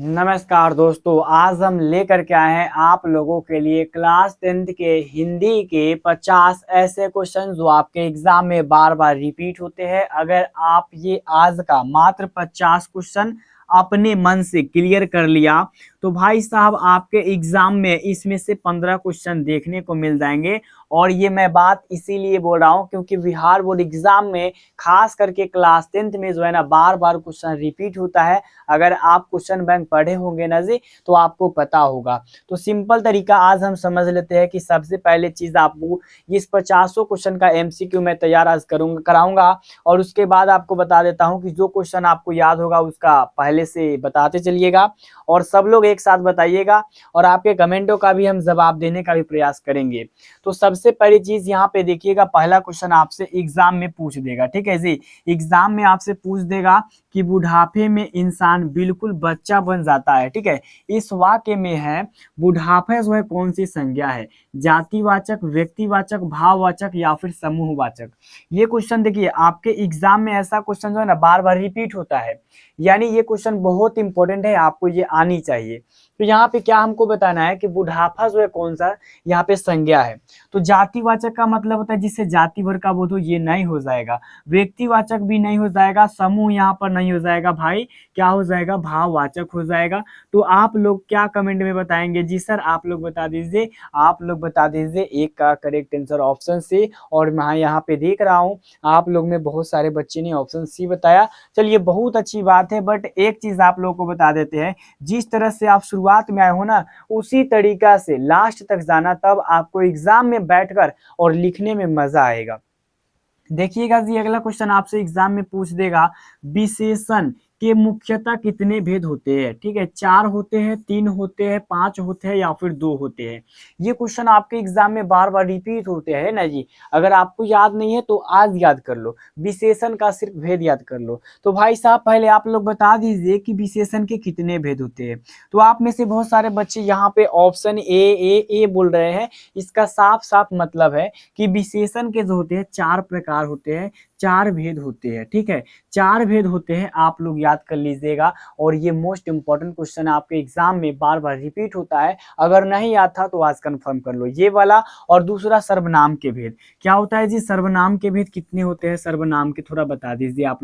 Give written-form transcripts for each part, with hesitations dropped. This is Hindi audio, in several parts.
नमस्कार दोस्तों, आज हम लेकर के आए हैं आप लोगों के लिए क्लास 10th के हिंदी के 50 ऐसे क्वेश्चन जो आपके एग्जाम में बार बार रिपीट होते हैं। अगर आप ये आज का मात्र 50 क्वेश्चन अपने मन से क्लियर कर लिया तो भाई साहब आपके एग्जाम में इसमें से 15 क्वेश्चन देखने को मिल जाएंगे। और ये मैं बात इसीलिए बोल रहा हूँ क्योंकि बिहार बोर्ड एग्जाम में खास करके क्लास 10th में जो है ना बार बार क्वेश्चन रिपीट होता है। अगर आप क्वेश्चन बैंक पढ़े होंगे ना जी तो आपको पता होगा। तो सिंपल तरीका आज हम समझ लेते हैं कि सबसे पहले चीज आपको इस 50 क्वेश्चन का एमसीक्यू मैं तैयार आज कराऊंगा और उसके बाद आपको बता देता हूं कि जो क्वेश्चन आपको याद होगा उसका पहले से बताते चलिएगा और सब लोग एक साथ बताइएगा और आपके कमेंटों का भी हम जवाब देने का भी प्रयास करेंगे। तो सबसे पहली चीज यहाँ पे देखिएगा, पहला क्वेश्चन आपसे एग्जाम में पूछ देगा, ठीक है जी। एग्जाम में आपसे पूछ देगा कि बुढ़ापे में इंसान बिल्कुल बच्चा बन जाता है, ठीक है। इस वाक्य में है बुढ़ापा जो है कौन सी संज्ञा है, जातिवाचक, व्यक्तिवाचक, भाववाचक या फिर समूहवाचक। ये क्वेश्चन देखिए आपके एग्जाम में ऐसा क्वेश्चन जो है ना बार बार रिपीट होता है, यानी ये क्वेश्चन बहुत इंपॉर्टेंट है, आपको ये आनी चाहिए। तो यहाँ पे क्या हमको बताना है कि बुढ़ापा जो है कौन सा यहाँ पे संज्ञा है। तो जातिवाचक का मतलब होता है जिससे जाति वर्ग का बोध हो, ये नहीं हो जाएगा। व्यक्तिवाचक भी नहीं हो जाएगा, समूह यहाँ पर नहीं हो जाएगा भाई, क्या हो जाएगा, भाववाचक हो जाएगा। तो आप लोग क्या कमेंट में बताएंगे जी सर, आप लोग बता दीजिए, आप लोग बता दीजिए एक का करेक्ट आंसर ऑप्शन सी। और मैं यहाँ पे देख रहा हूँ आप लोग में बहुत सारे बच्चे ने ऑप्शन सी बताया, चलिए बहुत अच्छी बात है। बट एक चीज आप लोग को बता देते हैं, जिस तरह से आप शुरुआत में आए हो ना उसी तरीका से लास्ट तक जाना, तब आपको एग्जाम में बैठकर और लिखने में मजा आएगा। देखिएगा जी अगला क्वेश्चन आपसे एग्जाम में पूछ देगा विशेषण के मुख्यतः कितने भेद होते हैं, ठीक है। 4 होते हैं, 3 होते हैं, 5 होते हैं या फिर 2 होते हैं। ये क्वेश्चन आपके एग्जाम में बार बार रिपीट होते हैं ना जी। अगर आपको याद नहीं है तो आज याद कर लो, विशेषण का सिर्फ भेद याद कर लो। तो भाई साहब पहले आप लोग बता दीजिए कि विशेषण के कितने भेद होते हैं। तो आप में से बहुत सारे बच्चे यहाँ पे ऑप्शन ए बोल रहे हैं। इसका साफ साफ मतलब है कि विशेषण के जो होते हैं 4 प्रकार होते हैं, 4 भेद होते हैं, ठीक है। 4 भेद होते हैं, आप लोग याद कर लीजिएगा। और ये मोस्ट इंपॉर्टेंट क्वेश्चन आपके एग्जाम में बार बार रिपीट होता है, अगर नहीं याद था तो आज कंफर्म कर लो ये वाला। और दूसरा सर्वनाम के भेद क्या होता है जी, सर्वनाम के भेद कितने होते हैं, सर्वनाम के थोड़ा बता दीजिए आप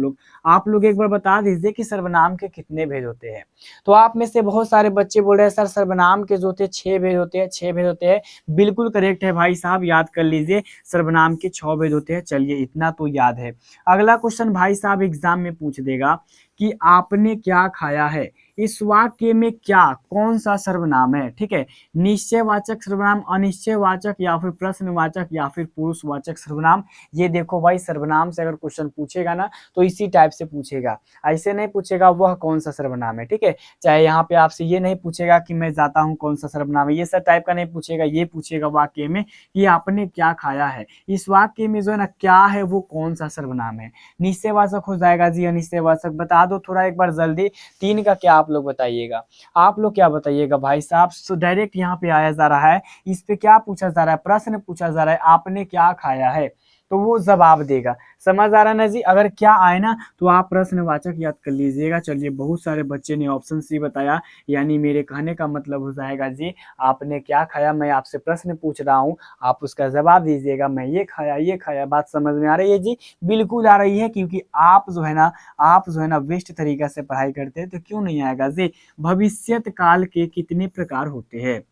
लोग एक बार बता दीजिए कि सर्वनाम के कितने भेद होते हैं। तो आप में से बहुत सारे बच्चे बोल रहे हैं सर सर्वनाम के जो होते हैं 6 भेद होते हैं, 6 भेद होते हैं। बिल्कुल करेक्ट है भाई साहब, याद कर लीजिए सर्वनाम के 6 भेद होते हैं। चलिए इतना तो याद है। अगला क्वेश्चन भाई साहब एग्जाम में पूछ देगा कि आपने क्या खाया है। इस वाक्य में क्या कौन सा सर्वनाम है, ठीक है। निश्चयवाचक सर्वनाम, अनिश्चयवाचक या फिर प्रश्नवाचक या फिर पुरुषवाचक सर्वनाम। ये देखो भाई सर्वनाम से अगर क्वेश्चन पूछेगा ना तो इसी टाइप से पूछेगा, ऐसे नहीं पूछेगा वह कौन सा सर्वनाम है, ठीक है। चाहे यहाँ पे आपसे ये नहीं पूछेगा कि मैं जाता हूँ कौन सा सर्वनाम है, ये सब टाइप का नहीं पूछेगा। ये पूछेगा वाक्य में कि आपने क्या खाया है। इस वाक्य में जो है ना क्या है वो कौन सा सर्वनाम है। निश्चयवाचक हो जाएगा जी, अनिश्चयवाचक बता दो थोड़ा एक बार जल्दी। 3 का क्या आप लोग बताइएगा, आप लोग क्या बताइएगा भाई साहब। सो डायरेक्ट यहाँ पे आया जा रहा है, इस पे क्या पूछा जा रहा है, प्रश्न पूछा जा रहा है आपने क्या खाया है, तो वो जवाब देगा। समझ आ रहा है ना जी। अगर क्या आए ना तो आप प्रश्नवाचक याद कर लीजिएगा। चलिए बहुत सारे बच्चे ने ऑप्शन सी बताया, यानी मेरे कहने का मतलब हो जाएगा जी आपने क्या खाया, मैं आपसे प्रश्न पूछ रहा हूँ, आप उसका जवाब दीजिएगा मैं ये खाया ये खाया। बात समझ में आ रही है जी, बिल्कुल आ रही है, क्योंकि आप जो है ना बेस्ट तरीका से पढ़ाई करते हैं तो क्यों नहीं आएगा जी। भविष्यत काल के कितने प्रकार होते हैं,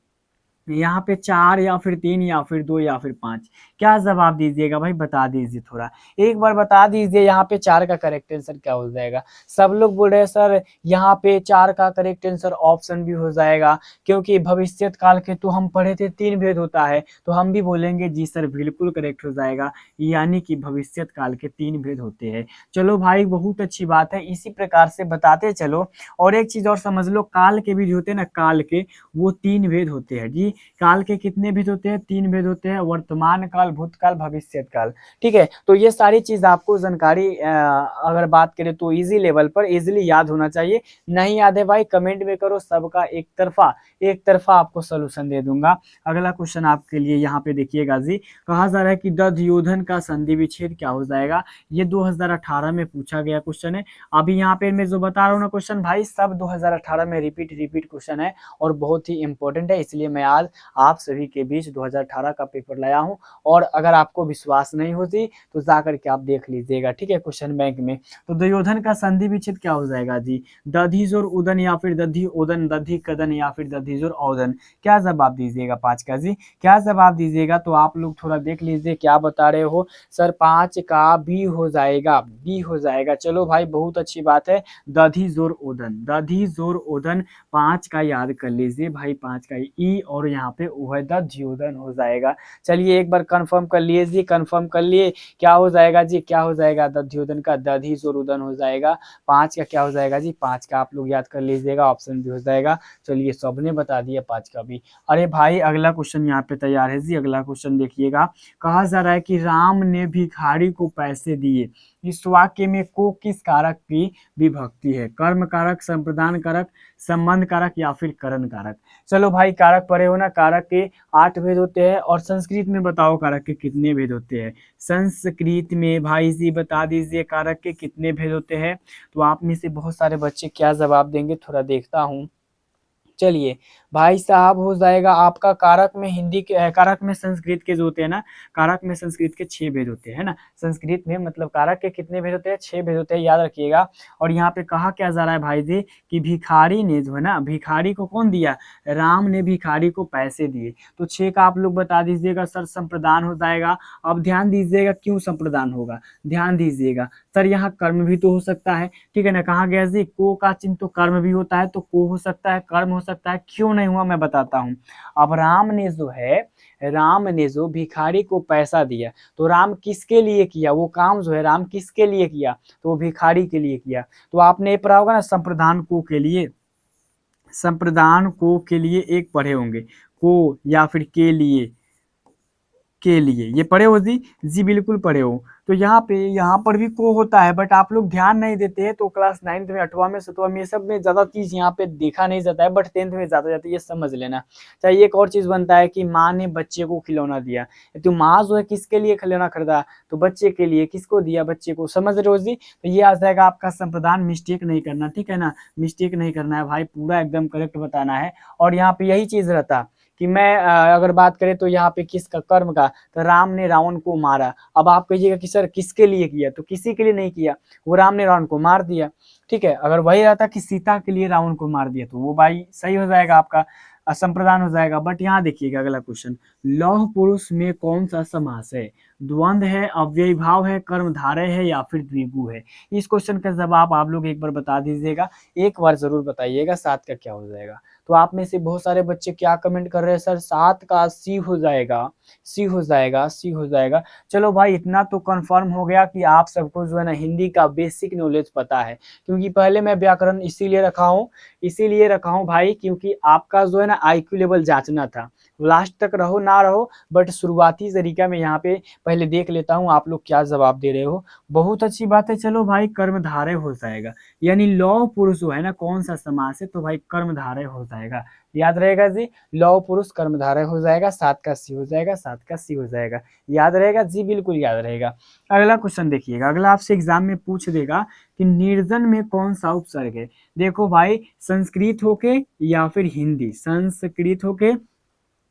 यहाँ पे 4 या फिर 3 या फिर 2 या फिर 5, क्या जवाब दीजिएगा भाई बता दीजिए थोड़ा एक बार बता दीजिए। यहाँ पे 4 का करेक्ट आंसर क्या हो जाएगा। सब लोग बोल रहे हैं सर यहाँ पे 4 का करेक्ट आंसर ऑप्शन भी हो जाएगा, क्योंकि भविष्यत काल के तो हम पढ़े थे 3 भेद होता है, तो हम भी बोलेंगे जी सर बिल्कुल करेक्ट हो जाएगा, यानी कि भविष्यत काल के 3 भेद होते हैं। चलो भाई बहुत अच्छी बात है, इसी प्रकार से बताते चलो। और एक चीज और समझ लो, काल के भी जो होते हैं ना, काल के वो 3 भेद होते हैं जी। काल के कितने भेद होते हैं? 3 भेद होते हैं, वर्तमान काल, भूतकाल, भविष्यत काल। ठीक है, तो ये सारी चीज आपको जानकारी अगर बात करें तो इजी लेवल पर इजीली याद होना चाहिए। नहीं याद है भाई कमेंट में करो, सबका एक तरफा आपको सोल्यूशन दे दूंगा। अगला क्वेश्चन आपके लिए यहाँ पे देखिएगा जी, कहा जा रहा है कि दध्योधन का संधि विच्छेद क्या हो जाएगा? ये 2018 में पूछा गया क्वेश्चन है। अभी यहाँ पे मैं जो बता रहा हूँ ना क्वेश्चन भाई सब 2018 में रिपीट क्वेश्चन है और बहुत ही इंपॉर्टेंट है, इसलिए मैं आज आप सभी के बीच 2018 का पेपर लाया हूँ। और अगर आपको विश्वास नहीं होती तो जाकर के आप देख लीजिएगा, ठीक है, क्वेश्चन बैंक में। तो दुर्योधन का संधि विच्छेद क्या हो जाएगा जी? दधी जोर उदन या फिर दधी ओदन, दधी कदन या फिर दधी जोर औदन? क्या जवाब दीजिएगा 5 का जी? क्या जवाब दीजिएगा? तो आप लोग थोड़ा देख लीजिए क्या बता रहे हो। सर 5 का बी हो जाएगा, बी हो जाएगा। चलो भाई बहुत अच्छी बात है, दधी जोर ओदन, दधी जोर ओदन 5 का याद कर लीजिए भाई, 5 का ई और यहाँ पे वह दध्योधन हो जाएगा। चलिए एक बार कंफर्म कर लीजिए, कंफर्म कर लिए क्या हो जाएगा जी? क्या हो जाएगा? दध्योधन का दधी जोर ओदन हो जाएगा। 5 का क्या हो जाएगा जी? 5 का आप लोग याद कर लीजिएगा, ऑप्शन भी हो जाएगा। चलिए सबने बता दिया 5 का भी। अरे भाई अगला क्वेश्चन यहाँ पे तैयार है जी, अगला क्वेश्चन देखिएगा। कहा जा रहा है कि राम ने भिखारी को पैसे दिए, इस वाक्य में को किस कारक की विभक्ति है? कर्म कारक, संप्रदान कारक, संबंध कारक या फिर करण कारक? चलो भाई कारक पढ़े हो ना, कारक के 8 भेद होते हैं और संस्कृत में बताओ कारक के कितने भेद होते हैं? संस्कृत में भाई जी बता दीजिए कारक के कितने भेद होते हैं? तो आप में से बहुत सारे बच्चे क्या जवाब देंगे थोड़ा देखता हूँ। चलिए भाई साहब हो जाएगा आपका कारक में हिंदी के कारक में संस्कृत के जो होते हैं ना, कारक में संस्कृत के 6 भेद होते हैं ना, संस्कृत में मतलब कारक के कितने भेद होते हैं? 6 भेद होते हैं, याद रखिएगा। और यहाँ पे कहा क्या जा रहा है भाई जी कि भिखारी ने जो है ना, भिखारी को कौन दिया? राम ने भिखारी को पैसे दिए। तो 6 का आप लोग बता दीजिएगा सर संप्रदान हो जाएगा। अब ध्यान दीजिएगा क्यों संप्रदान होगा, ध्यान दीजिएगा सर यहाँ कर्म भी तो हो सकता है, ठीक है ना, कहा गया जी को का चिन्ह तो कर्म भी होता है, तो को हो सकता है, कर्म हो सकता है, क्यों नहीं हुआ मैं बताता हूँ। अब राम ने जो भिखारी को पैसा दिया, तो राम किसके लिए किया वो काम जो है, राम किसके लिए किया? तो वो भिखारी के लिए किया। तो आपने ये पढ़ा होगा ना संप्रदान को के लिए, संप्रदान को के लिए एक पढ़े होंगे, को या फिर के लिए, के लिए ये पढ़े हो जी? जी बिल्कुल पढ़े हो। तो यहाँ पर भी को होता है, बट आप लोग ध्यान नहीं देते हैं, तो क्लास 9th में 8वां में 7वां में ये सब में ज्यादा चीज यहाँ पे देखा नहीं जाता है, बट 10th में ज्यादा जाती है, ये समझ लेना चाहिए। एक और चीज बनता है कि माँ ने बच्चे को खिलौना दिया, तो माँ जो है किसके लिए खिलौना खरीदा? तो बच्चे के लिए। किसको दिया? बच्चे को। समझ रहे हो जी? तो ये आ जाएगा आपका संप्रदान, मिस्टेक नहीं करना, ठीक है ना, मिस्टेक नहीं करना है भाई, पूरा एकदम करेक्ट बताना है। और यहाँ पे यही चीज रहता कि मैं अगर बात करें तो यहाँ पे किसका? कर्म का, तो राम ने रावण को मारा। अब आप कहिएगा कि सर किसके लिए किया? तो किसी के लिए नहीं किया, वो राम ने रावण को मार दिया, ठीक है। अगर वही रहता कि सीता के लिए रावण को मार दिया तो वो भाई सही हो जाएगा आपका, असंप्रदान हो जाएगा। बट यहाँ देखिएगा अगला क्वेश्चन, लौह पुरुष में कौन सा समास है? द्वंद्व है, अव्ययी भाव है, कर्मधारय है या फिर द्विगु है? इस क्वेश्चन का जवाब आप लोग एक बार बता दीजिएगा, एक बार जरूर बताइएगा। 7 का क्या हो जाएगा? तो आप में से बहुत सारे बच्चे क्या कमेंट कर रहे हैं सर 7 का सी हो जाएगा, सी हो जाएगा, सी हो जाएगा। चलो भाई इतना तो कंफर्म हो गया कि आप सबको जो है ना हिंदी का बेसिक नॉलेज पता है, क्योंकि पहले मैं व्याकरण इसीलिए रखा हूँ भाई, क्योंकि आपका जो है ना IQ लेवल जांचना था। लास्ट तक रहो ना रहो, बट शुरुआती तरीका में यहाँ पे पहले देख लेता हूँ आप लोग क्या जवाब दे रहे हो। बहुत अच्छी बात है। चलो भाई कर्मधारय हो जाएगा, यानी लौह पुरुष जो है ना कौन सा समास है? तो भाई कर्मधारय हो जाएगा, याद रहेगा जी, लौह पुरुष कर्मधारय हो जाएगा। 7 का सी हो जाएगा, 7 का सी हो जाएगा, याद रहेगा जी, बिल्कुल याद रहेगा। अगला क्वेश्चन देखिएगा, अगला आपसे एग्जाम में पूछ देगा कि निर्जन में कौन सा उपसर्ग है? देखो भाई संस्कृत होके या फिर हिंदी, संस्कृत होके,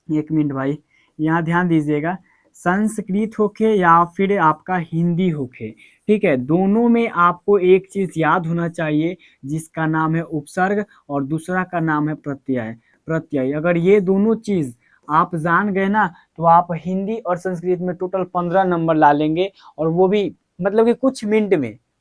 एक मिनट भाई यहाँ ध्यान दीजिएगा, संस्कृत होके या फिर आपका हिंदी होके, ठीक है, दोनों में आपको एक चीज याद होना चाहिए जिसका नाम है उपसर्ग और दूसरा का नाम है प्रत्यय। प्रत्यय अगर ये दोनों चीज आप जान गए ना, तो आप हिंदी और संस्कृत में टोटल 15 नंबर ला लेंगे, और वो भी मतलब कि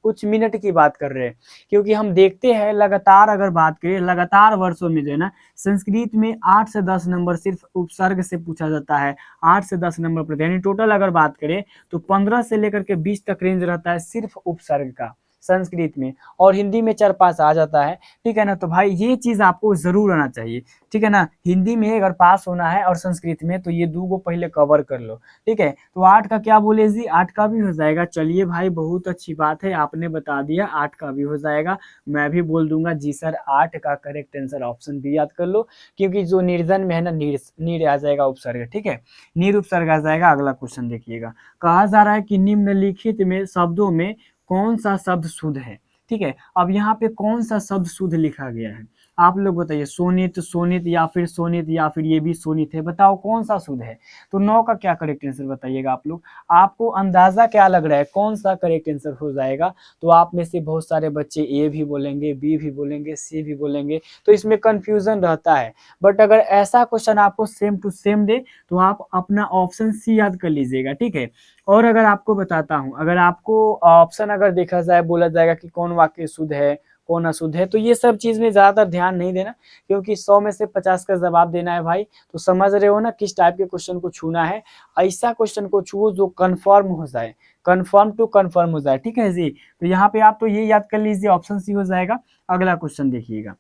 कुछ मिनट की बात कर रहे हैं। क्योंकि हम देखते हैं लगातार, अगर बात करें लगातार वर्षों में जो है ना, संस्कृत में 8 से 10 नंबर सिर्फ उपसर्ग से पूछा जाता है, 8 से 10 नंबर प्रति, यानी टोटल अगर बात करें तो 15 से लेकर के 20 तक रेंज रहता है सिर्फ उपसर्ग का, संस्कृत में, और हिंदी में 4-5 आ जाता है, ठीक है ना। तो भाई ये चीज आपको जरूर आना चाहिए, ठीक है ना। हिंदी में अगर पास होना है और संस्कृत में, तो ये 2 को पहले कवर कर लो, ठीक है। तो 8 का क्या बोले जी, 8 का भी हो जाएगा। चलिए भाई बहुत अच्छी बात है, आपने बता दिया 8 का भी हो जाएगा। मैं भी बोल दूंगा जी सर 8 का करेक्ट आंसर ऑप्शन भी याद कर लो, क्योंकि जो निर्जन में है ना, नीर आ जाएगा उपसर्ग, ठीक है, नीर उपसर्ग आ जाएगा। अगला क्वेश्चन देखिएगा, कहा जा रहा है कि निम्नलिखित में शब्दों में कौन सा शब्द शुद्ध है, ठीक है। अब यहाँ पे कौन सा शब्द शुद्ध लिखा गया है, आप लोग बताइए। सोनित, सोनित या फिर सोनित, या फिर ये भी सोनित है, बताओ कौन सा शुद्ध है। तो 9 का क्या करेक्ट आंसर बताइएगा आप लोग। आपको अंदाजा क्या लग रहा है कौन सा करेक्ट आंसर हो जाएगा। तो आप में से बहुत सारे बच्चे ए भी बोलेंगे, बी भी बोलेंगे, सी भी बोलेंगे, तो इसमें कंफ्यूजन रहता है। बट अगर ऐसा क्वेश्चन आपको सेम टू सेम दे, तो आप अपना ऑप्शन सी याद कर लीजिएगा, ठीक है। और अगर आपको बताता हूं, अगर आपको ऑप्शन अगर देखा जाए, बोला जाएगा कि कौन वाक्य शुद्ध है कौन अशुद्ध है, तो ये सब चीज में ज्यादातर ध्यान नहीं देना, क्योंकि 100 में से 50 का जवाब देना है भाई। तो समझ रहे हो ना किस टाइप के क्वेश्चन को छूना है। ऐसा क्वेश्चन को छुओ जो कंफर्म हो जाए, कंफर्म टू कंफर्म हो जाए, ठीक है जी। तो यहाँ पे आप तो ये याद कर लीजिए, ऑप्शन सी हो जाएगा। अगला क्वेश्चन देखिएगा,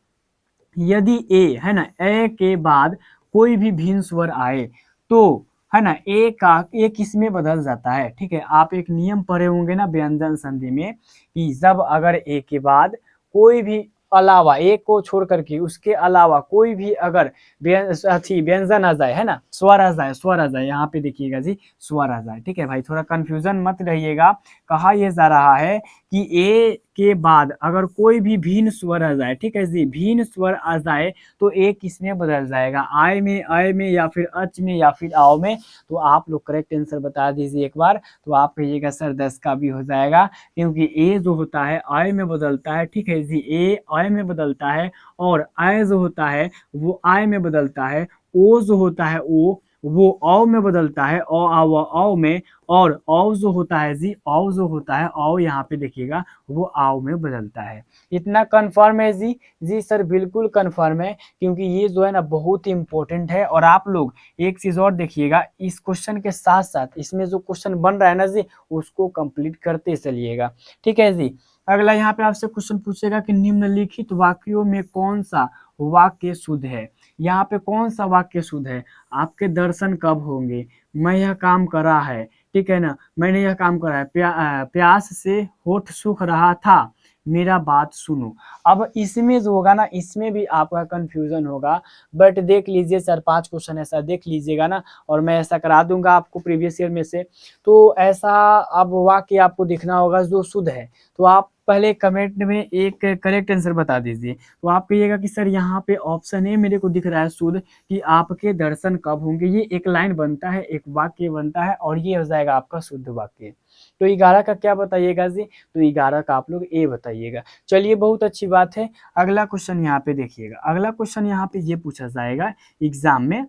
यदि ए है ना, ए के बाद कोई भी भिन्न स्वर आए, तो है ना ए किस में बदल जाता है, ठीक है। आप एक नियम पढ़े होंगे ना व्यंजन संधि में, कि जब अगर ए के बाद कोई भी अलावा, एक को छोड़ करके उसके अलावा कोई भी अगर व्यंजन आ जाए, है ना, स्वर आ जाए, स्वर आ जाए, यहाँ पे देखिएगा जी स्वर आ जाए, ठीक है भाई। थोड़ा कंफ्यूजन मत रहिएगा। कहा यह जा रहा है कि ए के बाद अगर कोई भी भिन्न स्वर आ जाए, ठीक है जी, भिन्न स्वर आ जाए, तो ए किसमें बदल जाएगा, आय में, अय में, या फिर अच में, या फिर आओ में। तो आप लोग करेक्ट आंसर बता दीजिए एक बार। तो आप कहिएगा सर 10 का भी हो जाएगा, क्योंकि ए जो होता है आय में बदलता है, ठीक है जी, ए आय में बदलता है, और आय जो होता है वो आय में बदलता है, ओ जो होता है वो औ में बदलता है, औ में, और औ जो होता है जी, औ जो होता है, औ यहाँ पे देखिएगा वो आओ में बदलता है। इतना कंफर्म है जी। जी सर बिल्कुल कंफर्म है, क्योंकि ये जो है ना बहुत ही इंपॉर्टेंट है। और आप लोग एक चीज और देखिएगा, इस क्वेश्चन के साथ साथ इसमें जो क्वेश्चन बन रहा है ना जी, उसको कंप्लीट करते चलिएगा, ठीक है जी। अगला यहाँ पे आपसे क्वेश्चन पूछेगा कि निम्नलिखित वाक्यों में कौन सा वाक्य शुद्ध है। यहाँ पे कौन सा वाक्य शुद्ध है, आपके दर्शन कब होंगे, मैं यह काम करा है, ठीक है ना, मैंने यह काम करा है, प्यास से होठ सूख रहा था, मेरा बात सुनो। अब इसमें जो होगा ना, इसमें भी आपका कंफ्यूजन होगा, बट देख लीजिए 4-5 क्वेश्चन ऐसा देख लीजिएगा ना, और मैं ऐसा करा दूंगा आपको प्रीवियस ईयर में से। तो ऐसा अब वाक्य आपको दिखना होगा जो शुद्ध है। तो आप पहले कमेंट में एक करेक्ट आंसर बता दीजिए। तो आप कहिएगा कि सर यहाँ पे ऑप्शन ए मेरे को दिख रहा है शुद्ध, कि आपके दर्शन कब होंगे। ये एक लाइन बनता है, एक वाक्य बनता है, और ये हो जाएगा आपका शुद्ध वाक्य। तो 11 का क्या बताइएगा जी, तो 11 का आप लोग ए बताइएगा। चलिए बहुत अच्छी बात है। अगला क्वेश्चन यहाँ पे देखिएगा, अगला क्वेश्चन यहाँ पे ये पूछा जाएगा एग्जाम में,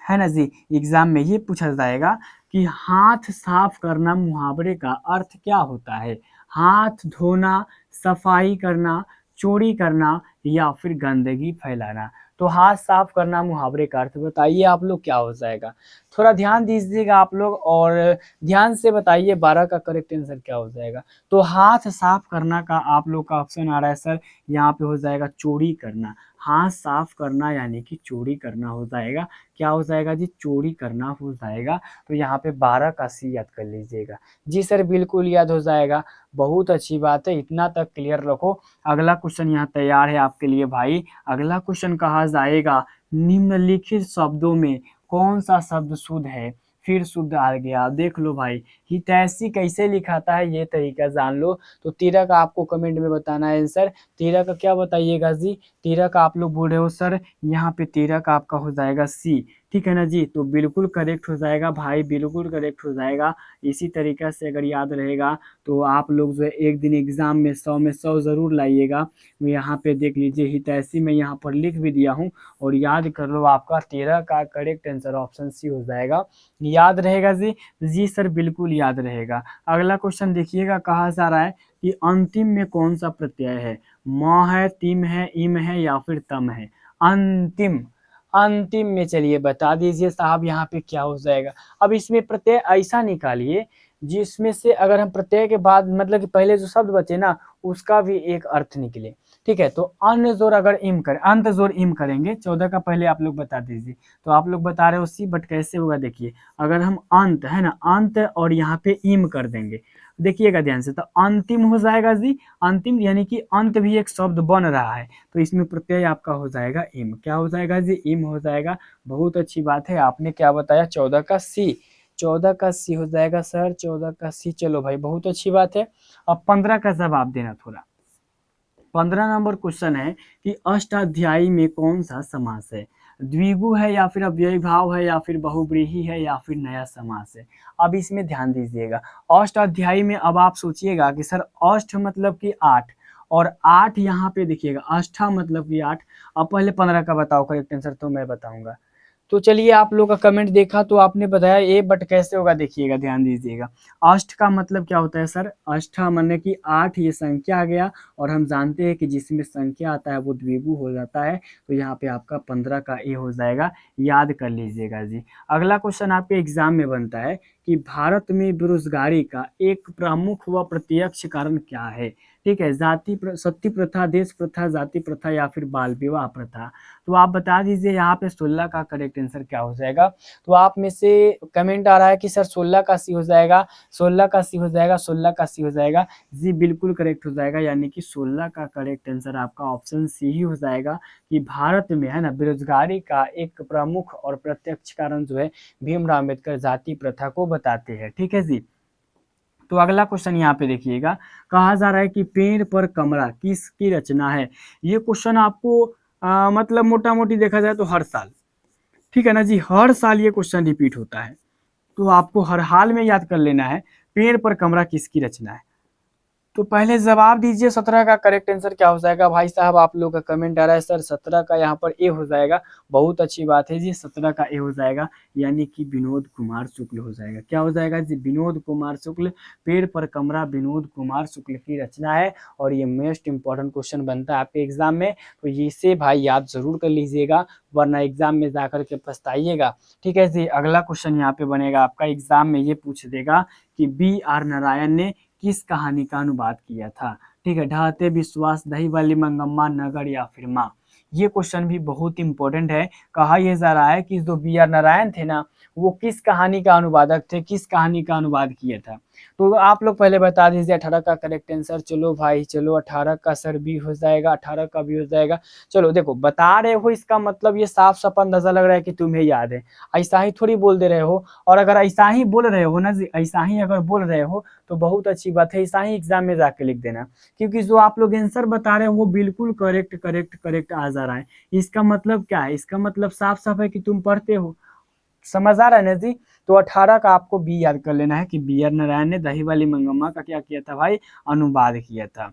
है ना जी, एग्जाम में ये पूछा जाएगा कि हाथ साफ करना मुहावरे का अर्थ क्या होता है। हाथ धोना, सफाई करना, चोरी करना, या फिर गंदगी फैलाना। तो हाथ साफ करना मुहावरे का अर्थ बताइए आप लोग क्या हो जाएगा। थोड़ा ध्यान दीजिएगा आप लोग, और ध्यान से बताइए 12 का करेक्ट आंसर क्या हो जाएगा। तो हाथ साफ करना का आप लोग का ऑप्शन आ रहा है सर, यहाँ पे हो जाएगा चोरी करना। हाथ साफ करना यानी कि चोरी करना हो जाएगा। क्या हो जाएगा जी, चोरी करना हो जाएगा। तो यहाँ पे 12 का सी याद कर लीजिएगा। जी सर बिल्कुल याद हो जाएगा, बहुत अच्छी बात है, इतना तक क्लियर रखो। अगला क्वेश्चन यहाँ तैयार है आपके लिए भाई। अगला क्वेश्चन कहा जाएगा, निम्नलिखित शब्दों में कौन सा शब्द शुद्ध है। फिर शुद्ध आ गया, देख लो भाई हितैषी कैसे लिखाता है, ये तरीका जान लो। तो 13 का आपको कमेंट में बताना है आंसर। 13 का क्या बताइएगा जी, 13 का आप लोग बोल रहे हो सर, यहाँ पे 13 का आपका हो जाएगा सी, ठीक है ना जी। तो बिल्कुल करेक्ट हो जाएगा भाई, बिल्कुल करेक्ट हो जाएगा। इसी तरीका से अगर याद रहेगा, तो आप लोग जो है एक दिन एग्जाम में 100 में 100 जरूर लाइएगा। यहाँ पे देख लीजिए हितैषी मैं यहाँ पर लिख भी दिया हूँ, और याद कर लो, आपका 13 का करेक्ट आंसर ऑप्शन सी हो जाएगा। याद रहेगा जी, जी सर बिल्कुल याद रहेगा। अगला क्वेश्चन देखिएगा, कहा जा रहा है कि अंतिम में कौन सा प्रत्यय है। म है, तिम है, इम है, या फिर तम है। अंतिम, अंतिम में चलिए बता दीजिए साहब यहाँ पे क्या हो जाएगा। अब इसमें प्रत्यय ऐसा निकालिए जिसमें से अगर हम प्रत्यय के बाद मतलब कि पहले जो शब्द बचे ना उसका भी एक अर्थ निकले। ठीक है, तो अन्न जोर अगर इम करें, अंत जोर इम करेंगे, 14 का पहले आप लोग बता दीजिए। तो आप लोग बता रहे हो सी, बट कैसे होगा देखिए, अगर हम अंत है ना, अंत और यहाँ पे इम कर देंगे, देखिएगा ध्यान से, तो अंतिम हो जाएगा जी, अंतिम यानी कि अंत भी एक शब्द बन रहा है, तो इसमें प्रत्यय आपका हो जाएगा इम। क्या हो जाएगा जी, इम हो जाएगा। बहुत अच्छी बात है, आपने क्या बताया, 14 का सी, 14 का सी हो जाएगा सर, 14 का सी। चलो भाई बहुत अच्छी बात है। अब 15 का जवाब देना थोड़ा। 15 नंबर क्वेश्चन है कि अष्टाध्यायी में कौन सा समास है, द्विगु है या फिर अव्ययी भाव है या फिर बहुव्रीहि है या फिर नया समास है। अब इसमें ध्यान दीजिएगा, अष्टाध्यायी में अब आप सोचिएगा कि सर अष्ट मतलब कि 8, और 8 यहाँ पे देखिएगा, अष्टा मतलब कि 8। अब पहले 15 का बताओ करेक्ट आंसर, तो मैं बताऊंगा। तो चलिए, आप लोग का कमेंट देखा तो आपने बताया ए, बट कैसे होगा देखिएगा, ध्यान दीजिएगा। अष्ट का मतलब क्या होता है सर, अष्टा माने कि 8, ये संख्या आ गया, और हम जानते हैं कि जिसमें संख्या आता है वो द्विगु हो जाता है, तो यहाँ पे आपका 15 का ए हो जाएगा, याद कर लीजिएगा जी। अगला क्वेश्चन आपके एग्जाम में बनता है कि भारत में बेरोजगारी का एक प्रमुख व प्रत्यक्ष कारण क्या है। ठीक है, सती प्रथा, देश प्रथा, जाति प्रथा या फिर बाल विवाह प्रथा। तो आप बता दीजिए यहाँ पे 16 का करेक्ट आंसर क्या हो जाएगा। तो आप में से कमेंट आ रहा है कि सर 16 का सी हो जाएगा, 16 का सी हो जाएगा, 16 का सी हो जाएगा। जी बिल्कुल करेक्ट हो जाएगा, यानी कि 16 का करेक्ट आंसर आपका ऑप्शन सी ही हो जाएगा, कि भारत में है ना बेरोजगारी का एक प्रमुख और प्रत्यक्ष कारण जो है भीमराव अम्बेडकर जाति प्रथा को बताते हैं। ठीक है जी। तो अगला क्वेश्चन यहाँ पे देखिएगा, कहा जा रहा है कि पेड़ पर कमरा किसकी रचना है। ये क्वेश्चन आपको मतलब मोटा मोटी देखा जाए तो हर साल, ठीक है ना जी, हर साल ये क्वेश्चन रिपीट होता है, तो आपको हर हाल में याद कर लेना है, पेड़ पर कमरा किसकी रचना है। तो पहले जवाब दीजिए 17 का करेक्ट आंसर क्या हो जाएगा। भाई साहब आप लोग का कमेंट आ रहा है सर 17 का यहाँ पर ए हो जाएगा, बहुत अच्छी बात है जी, 17 का ए हो जाएगा, यानी कि विनोद कुमार शुक्ल हो जाएगा। क्या हो जाएगा जी, विनोद कुमार शुक्ल। पेड़ पर कमरा विनोद कुमार शुक्ल की रचना है, और ये मोस्ट इंपॉर्टेंट क्वेश्चन बनता है आपके एग्जाम में, तो इसे भाई याद जरूर कर लीजिएगा, वरना एग्जाम में जाकर के पछताइएगा। ठीक है जी। अगला क्वेश्चन यहाँ पे बनेगा आपका एग्जाम में, ये पूछ देगा कि बी आर नारायण ने किस कहानी का अनुवाद किया था। ठीक है, ढाते विश्वास, दही वाली मंगम्मा, नगर या फिर माँ। ये क्वेश्चन भी बहुत इंपॉर्टेंट है। कहा यह जा रहा है कि जो बी आर नारायण थे ना, वो किस कहानी का अनुवादक थे, किस कहानी का अनुवाद किया था। तो आप लोग पहले बता दीजिए 18 का करेक्ट आंसर। चलो भाई चलो, 18 का सर भी हो जाएगा, 18 का भी हो जाएगा। चलो देखो, बता रहे हो इसका मतलब ये साफ साफ अंदाजा लग रहा है कि तुम्हें याद है, ऐसा ही थोड़ी बोल दे रहे हो। और अगर ऐसा ही बोल रहे हो ना जी, ऐसा ही अगर बोल रहे हो तो बहुत अच्छी बात है, ऐसा ही एग्जाम में जाके लिख देना, क्योंकि जो आप लोग आंसर बता रहे हो वो बिल्कुल करेक्ट करेक्ट करेक्ट आ जा रहा है। इसका मतलब क्या है, इसका मतलब साफ साफ है कि तुम पढ़ते हो। समझ आ रहा है ना जी। तो 18 का आपको बी याद कर लेना है कि बी आर नारायण ने दही वाली मंगम्मा का क्या किया था भाई, अनुवाद किया था।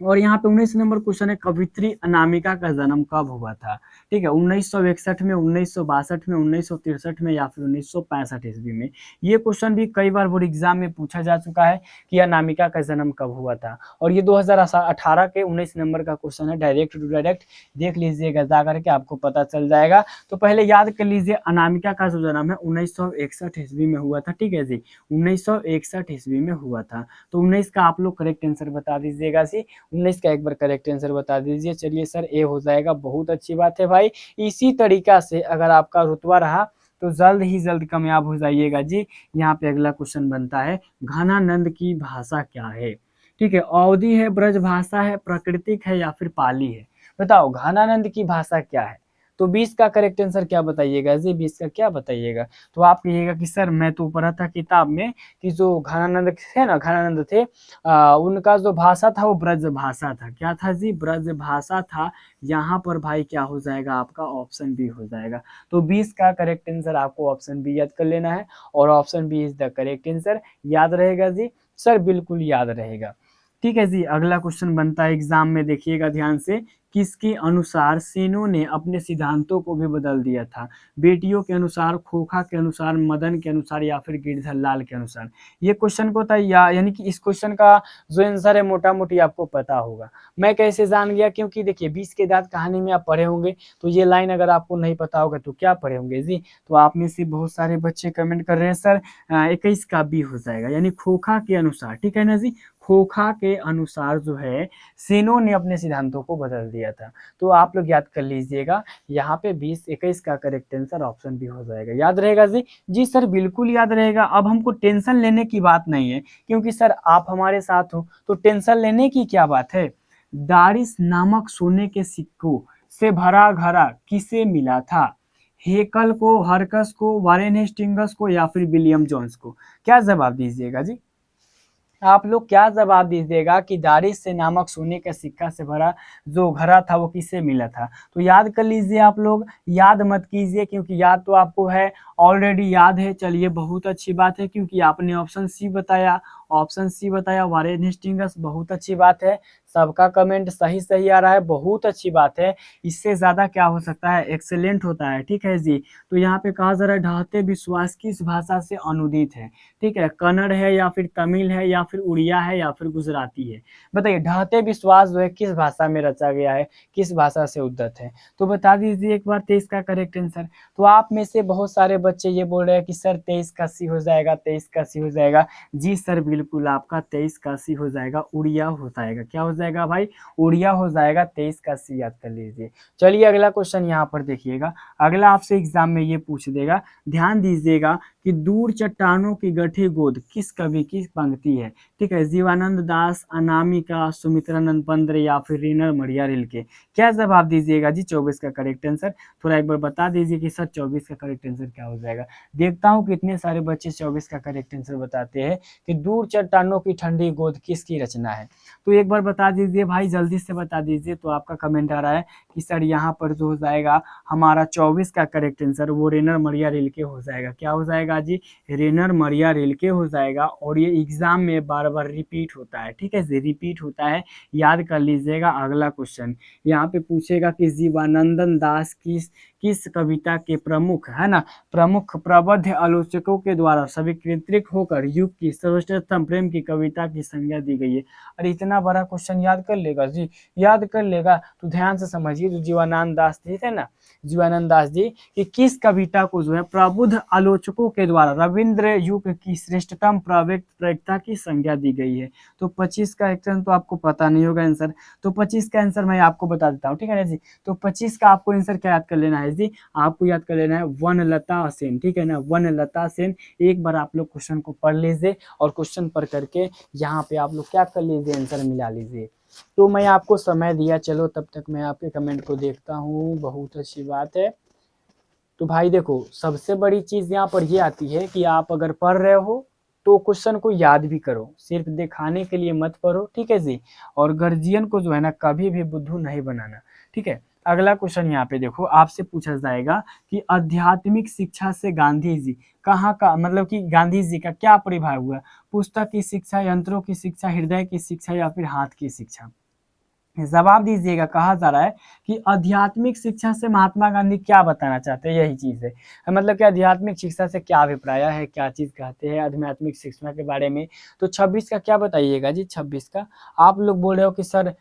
और यहाँ पे 19 नंबर क्वेश्चन है, कवित्री अनामिका का जन्म कब हुआ था। ठीक है, 1961 में, 1962 में, 1963 में या फिर 1965 ईस्वी में। ये क्वेश्चन भी कई बार बोर्ड एग्जाम में पूछा जा चुका है कि अनामिका का जन्म कब हुआ था, और ये 2018 के 19 नंबर का क्वेश्चन है, डायरेक्ट टू डायरेक्ट देख लीजिएगा जा करके, आपको पता चल जाएगा। तो पहले याद कर लीजिए, अनामिका का जो जन्म है 1961 ईस्वी में हुआ था। ठीक है जी, 1961 ईस्वी में हुआ था। तो 19 का आप लोग करेक्ट आंसर बता दीजिएगा जी, 19 का एक बार करेक्ट आंसर बता दीजिए। चलिए सर ए हो जाएगा, बहुत अच्छी बात है भाई। इसी तरीका से अगर आपका रुतबा रहा तो जल्द ही जल्द कामयाब हो जाइएगा जी। यहाँ पे अगला क्वेश्चन बनता है, घनानंद की भाषा क्या है। ठीक है, अवधी है, ब्रज भाषा है, प्राकृतिक है या फिर पाली है। बताओ घनानंद की भाषा क्या है। तो 20 का करेक्ट आंसर क्या बताइएगा जी, 20 का क्या बताइएगा। तो आप कहिएगा कि सर मैं तो पढ़ा था किताब में कि जो घनानंद थे ना, घनानंद थे, उनका जो भाषा था वो ब्रज भाषा था। क्या था जी, ब्रज भाषा था। यहाँ पर भाई क्या हो जाएगा, आपका ऑप्शन बी हो जाएगा। तो 20 का करेक्ट आंसर आपको ऑप्शन बी याद कर लेना है, और option B is the correct answer. याद रहेगा जी सर, बिल्कुल याद रहेगा। ठीक है जी। अगला क्वेश्चन बनता है एग्जाम में, देखिएगा ध्यान से, किसके अनुसार सेनों ने अपने सिद्धांतों को भी बदल दिया था? बेटियों के अनुसार, खोखा के अनुसार, मदन के अनुसार या फिर गिरधर लाल के अनुसार? ये क्वेश्चन को था यानी कि इस क्वेश्चन का जो आंसर है मोटा मोटी आपको पता होगा। मैं कैसे जान गया? क्योंकि देखिए 20 के दांत कहानी में आप पढ़े होंगे, तो ये लाइन अगर आपको नहीं पता होगा तो क्या पढ़े होंगे जी? तो आप में से बहुत सारे बच्चे कमेंट कर रहे हैं सर 21 का बी हो जाएगा, यानी खोखा के अनुसार। ठीक है ना जी? खोखा के अनुसार जो है सेनों ने अपने सिद्धांतों को बदल दिया था। तो आप लोग याद कर लीजिएगा, यहाँ पे 20-21 का करेक्ट आंसर ऑप्शन बी हो जाएगा। याद रहेगा जी? जी सर बिल्कुल याद रहेगा। अब हमको टेंशन लेने की बात नहीं है, क्योंकि सर आप हमारे साथ हो तो टेंशन लेने की क्या बात है। दारिस नामक सोने के सिक्कों से भरा घड़ा किसे मिला था? हेकल को, हरकस को, वारेन हेस्टिंगस को या फिर विलियम जोन्स को? क्या जवाब दीजिएगा जी? आप लोग क्या जवाब दीजिएगा कि दारिस से नामक सोने का सिक्का से भरा जो घड़ा था वो किससे मिला था? तो याद कर लीजिए आप लोग, याद मत कीजिए, क्योंकि याद तो आपको है, ऑलरेडी याद है। चलिए बहुत अच्छी बात है, क्योंकि आपने ऑप्शन सी बताया, ऑप्शन सी बताया वारेन हेस्टिंगस, बहुत अच्छी बात है। सबका कमेंट सही सही आ रहा है, बहुत अच्छी बात है। इससे ज्यादा क्या हो सकता है? एक्सेलेंट होता है। ठीक है जी? तो यहाँ पे कहा जा रहा है ढहते विश्वास किस भाषा से अनुदित है? ठीक है, कन्नड़ है या फिर तमिल है या फिर उड़िया है या फिर गुजराती है? बताइए, ढहते विश्वास जो है किस भाषा में रचा गया है, किस भाषा से उद्धत है? तो बता दीजिए एक बार 23 का करेक्ट आंसर। तो आप में से बहुत सारे बच्चे ये बोल रहे हैं कि सर 23 का सी हो जाएगा, 23 का सी हो जाएगा। जी सर बिल्कुल, आपका 23 का सी हो जाएगा, उड़िया हो जाएगा। क्या हो जाएगा भाई? उड़िया हो जाएगा। 23 का सी याद कर लीजिए। चलिए अगला क्वेश्चन यहाँ पर देखिएगा, अगला आपसे एग्जाम में ये पूछ देगा, ध्यान दीजिएगा कि दूर चट्टानों की गठी गोद किस कवि की पंक्ति है? ठीक है, जीवानंद दास, अनामिका, सुमित्रानंद पंत या फिर रेनर मरिया रिल्के? क्या जवाब दीजिएगा जी? 24 का करेक्ट आंसर थोड़ा एक बार बता दीजिए कि सर 24 का करेक्ट आंसर क्या हो जाएगा। देखता हूँ कितने सारे बच्चे 24 का करेक्ट आंसर बताते हैं कि दूर चट्टानों की ठंडी गोद किसकी रचना है। तो एक बार बता दीजिए भाई, जल्दी से बता दीजिए। तो आपका कमेंट आ रहा है कि सर यहाँ पर जो हो जाएगा हमारा 24 का करेक्ट आंसर वो रेनर मरिया रिल्के हो जाएगा। क्या हो जाएगा जी? रेनर मरिया रिल्के हो जाएगा। और ये एग्जाम में बार बार रिपीट होता है। ठीक है जी? रिपीट होता है, याद कर लीजिएगा। अगला क्वेश्चन यहाँ पे पूछेगा कि जीवानंदन दास किस कविता के प्रमुख, है ना, प्रमुख प्रबुद्ध आलोचकों के द्वारा स्वीकृत होकर युग की सर्वश्रेष्ठ प्रेम की कविता की संज्ञा दी गई है? अरे इतना बड़ा क्वेश्चन याद कर लेगा जी? याद कर लेगा तो ध्यान से समझिए। जो जीवानंद दास जी थे ना, जीवानंद दास जी कि किस कविता को जो है प्रबुद्ध आलोचकों के द्वारा रविंद्र युग की श्रेष्ठतम प्रवक्ता की संज्ञा दी गई है? तो 25 का आंसर तो आपको पता नहीं होगा आंसर, तो 25 का आंसर मैं आपको बता देता हूँ। ठीक है ना जी? तो 25 का आपको आंसर क्या याद कर लेना है जी? आपको याद कर लेना है वनलता सेन। ठीक है ना? वनलता सेन। एक बार आप लोग क्वेश्चन को पढ़ लीजिए और क्वेश्चन पढ़ करके यहाँ पे आप लोग क्या कर लीजिए, आंसर मिला लीजिए। तो मैं आपको समय दिया, चलो तब तक मैं आपके कमेंट को देखता हूँ, बहुत अच्छी बात है। तो भाई देखो, सबसे बड़ी चीज यहाँ पर ये आती है कि आप अगर पढ़ रहे हो तो क्वेश्चन को याद भी करो, सिर्फ दिखाने के लिए मत पढ़ो। ठीक है जी? और गर्जियन को जो है ना कभी भी बुद्धू नहीं बनाना। ठीक है? अगला क्वेश्चन यहाँ पे देखो, आपसे पूछा जाएगा कि आध्यात्मिक शिक्षा से गांधी जी कहाँ का, मतलब कि गांधी जी का क्या परिभाग हुआ? पुस्तक की शिक्षा, यंत्रों की शिक्षा, हृदय की शिक्षा या फिर हाथ की शिक्षा? जवाब दीजिएगा। कहा जा रहा है कि आध्यात्मिक शिक्षा से महात्मा गांधी क्या बताना चाहते हैं, यही चीज है। मतलब कि आध्यात्मिक शिक्षा से क्या अभिप्राय है, क्या चीज कहते हैं आध्यात्मिक शिक्षा के बारे में? तो 26 का क्या बताइएगा जी? 26 का आप लोग बोल रहे हो कि सर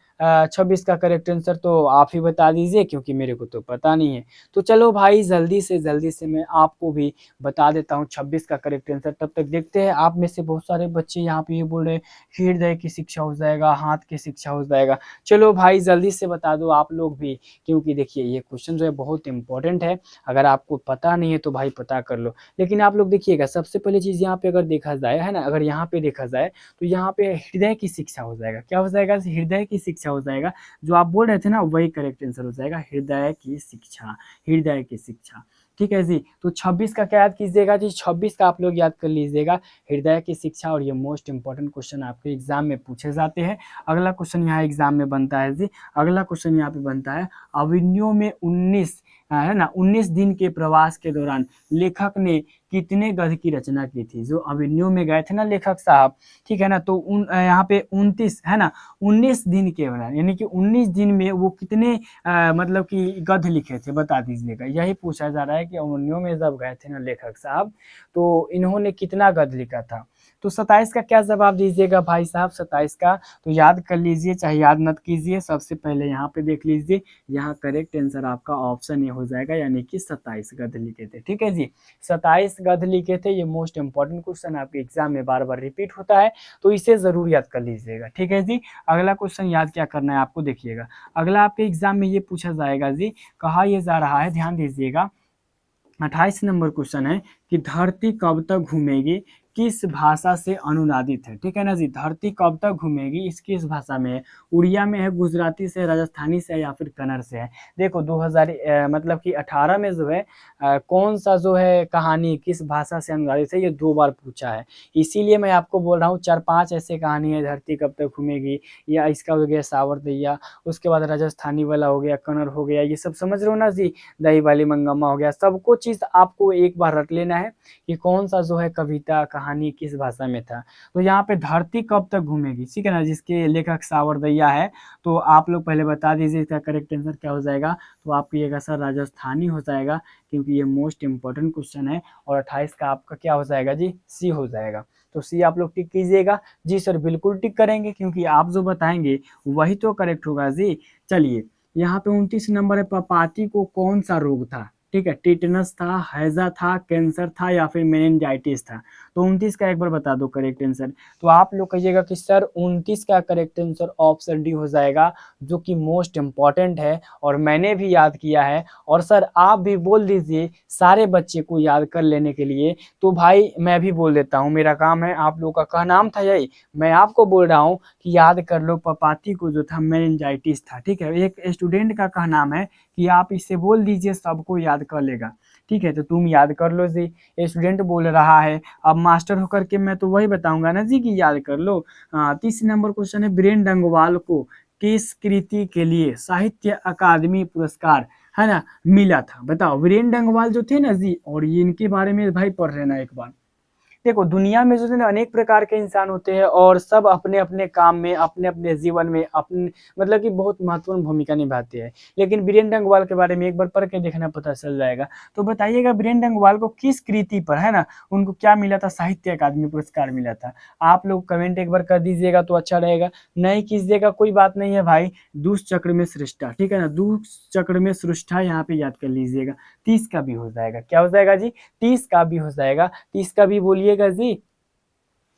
26 का करेक्ट आंसर तो आप ही बता दीजिए, क्योंकि मेरे को तो पता नहीं है। तो चलो भाई जल्दी से मैं आपको भी बता देता हूँ 26 का करेक्ट आंसर। तब तक देखते हैं, आप में से बहुत सारे बच्चे यहाँ पे ये बोल रहे हैं हृदय की शिक्षा हो जाएगा, हाथ की शिक्षा हो जाएगा। चलो भाई जल्दी से बता दो आप लोग भी, क्योंकि देखिए ये क्वेश्चन जो है बहुत इंपॉर्टेंट है। अगर आपको पता नहीं है तो भाई पता कर लो। लेकिन आप लोग देखिएगा, सबसे पहले चीज यहाँ पे अगर देखा जाए, है ना, अगर यहाँ पे देखा जाए तो यहाँ पे हृदय की शिक्षा हो जाएगा। क्या हो जाएगा? हृदय की शिक्षा हो जाएगा। जो आप बोल रहे थे ना वही करेक्ट आंसर हो जाएगा, हृदय की शिक्षा, हृदय की शिक्षा। ठीक है जी? तो 26 का क्या याद कीजिएगा जी? 26 का आप लोग याद कर लीजिएगा, हृदय की शिक्षा। और ये मोस्ट इंपॉर्टेंट क्वेश्चन आपके एग्जाम में पूछे जाते हैं। अगला क्वेश्चन यहाँ एग्जाम में बनता है जी, अगला क्वेश्चन यहाँ पे बनता है, अवनियों में 19 है ना 19 दिन के प्रवास के दौरान लेखक ने कितने गद्य की रचना की थी। जो अभिमन्यु में गए थे ना लेखक साहब, ठीक है ना, तो यहाँ पे 29 है ना 19 दिन के दौरान, यानी कि 19 दिन में वो कितने मतलब कि गद्य लिखे थे बता दीजिएगा। यही पूछा जा रहा है कि अभिमन्यु में जब गए थे ना लेखक साहब तो इन्होंने कितना गद्य लिखा था। तो 27 का क्या जवाब दीजिएगा भाई साहब 27 का, तो याद कर लीजिए चाहे याद मत कीजिए, सबसे पहले यहाँ पे देख लीजिए, यहाँ करेक्ट आंसर आपका ऑप्शन ए हो जाएगा, यानी कि 27 गद्य लिखे थे। ठीक है जी, 27 गद्य लिखे थे। ये मोस्ट इंपॉर्टेंट क्वेश्चन आपके एग्जाम में बार बार रिपीट होता है, तो इसे जरूर याद कर लीजिएगा। ठीक है जी, अगला क्वेश्चन याद क्या करना है आपको, देखिएगा अगला आपके एग्जाम में ये पूछा जाएगा जी, कहा यह जा रहा है, ध्यान दीजिएगा 28 नंबर क्वेश्चन है कि धरती कब तक घूमेगी किस भाषा से अनुवादित है। ठीक है ना जी, धरती कब तक घूमेगी इस किस भाषा में है, उड़िया में है, गुजराती से, राजस्थानी से या फिर कन्नड़ से है। देखो 2000 मतलब कि 18 में जो है कौन सा जो है कहानी किस भाषा से अनुवादित है, ये 2 बार पूछा है। इसीलिए मैं आपको बोल रहा हूँ 4-5 ऐसे कहानी है, धरती कब तक घूमेगी, या इसका हो गया सावर दैया, उसके बाद राजस्थानी वाला हो गया, कन्नड़ हो गया, ये सब समझ रहे हो ना जी, दही वाली मंगम्मा हो गया। सबको चीज आपको एक बार रट लेना है कि कौन सा जो है कविता कहानी किस भाषा में था। तो यहाँ पे धरती कब तक घूमेगी, ठीक है ना, जिसके लेखक सावर दैया है, तो आप लोग पहले बता दीजिए इसका करेक्ट आंसर क्या हो जाएगा। तो आपको ये सर राजस्थानी हो जाएगा, क्योंकि ये मोस्ट इंपॉर्टेंट क्वेश्चन है। और 28 का आपका क्या हो जाएगा जी, सी हो जाएगा। तो सी आप लोग टिक कीजिएगा। जी सर बिल्कुल टिक करेंगे, क्योंकि आप जो बताएंगे वही तो करेक्ट होगा जी। चलिए यहाँ पे 29 नंबर है, पपाती को कौन सा रोग था। ठीक है, टिटनस था, हैजा था, कैंसर था या फिर मेनिंजाइटिस था। तो 29 का एक बार बता दो करेक्ट आंसर। तो आप लोग कहिएगा कि सर 29 का करेक्ट आंसर ऑप्शन डी हो जाएगा, जो कि मोस्ट इंपॉर्टेंट है और मैंने भी याद किया है। और सर आप भी बोल दीजिए सारे बच्चे को याद कर लेने के लिए। तो भाई मैं भी बोल देता हूँ, मेरा काम है, आप लोग का कहनाम था यही, मैं आपको बोल रहा हूँ कि याद कर लो पपाती को जो था मेनिंजाइटिस था। ठीक है, एक स्टूडेंट का कहनाम है कि आप इसे बोल दीजिए सबको याद कर लेगा। ठीक है, तो तुम याद कर लो जी, स्टूडेंट बोल रहा है, अब मास्टर होकर के मैं तो वही बताऊंगा ना जी कि याद कर लो। 30 नंबर क्वेश्चन है, बीरेन डंगवाल को किस कृति के लिए साहित्य अकादमी पुरस्कार है ना मिला था, बताओ। बीरेन डंगवाल जो थे ना जी, और ये इनके बारे में भाई पढ़ लेना एक बार। देखो दुनिया में जो है ना अनेक प्रकार के इंसान होते हैं, और सब अपने अपने काम में अपने अपने जीवन में अपने मतलब कि बहुत महत्वपूर्ण भूमिका निभाते हैं। लेकिन बीरेन डंगवाल के बारे में एक बार पढ़ के देखना पता चल जाएगा। तो बताइएगा बीरेन डंगवाल को किस कृति पर है ना उनको क्या मिला था, साहित्य अकादमी पुरस्कार मिला था। आप लोग कमेंट एक बार कर दीजिएगा तो अच्छा रहेगा, नहीं कीजिएगा कोई बात नहीं है भाई। दुष्चक्र में सृष्टा, ठीक है ना, दुष्चक्र में सृष्टा यहाँ पे याद कर लीजिएगा। 30 का भी हो जाएगा, क्या हो जाएगा जी, 30 का भी हो जाएगा। 30 का भी बोलिएगा जी।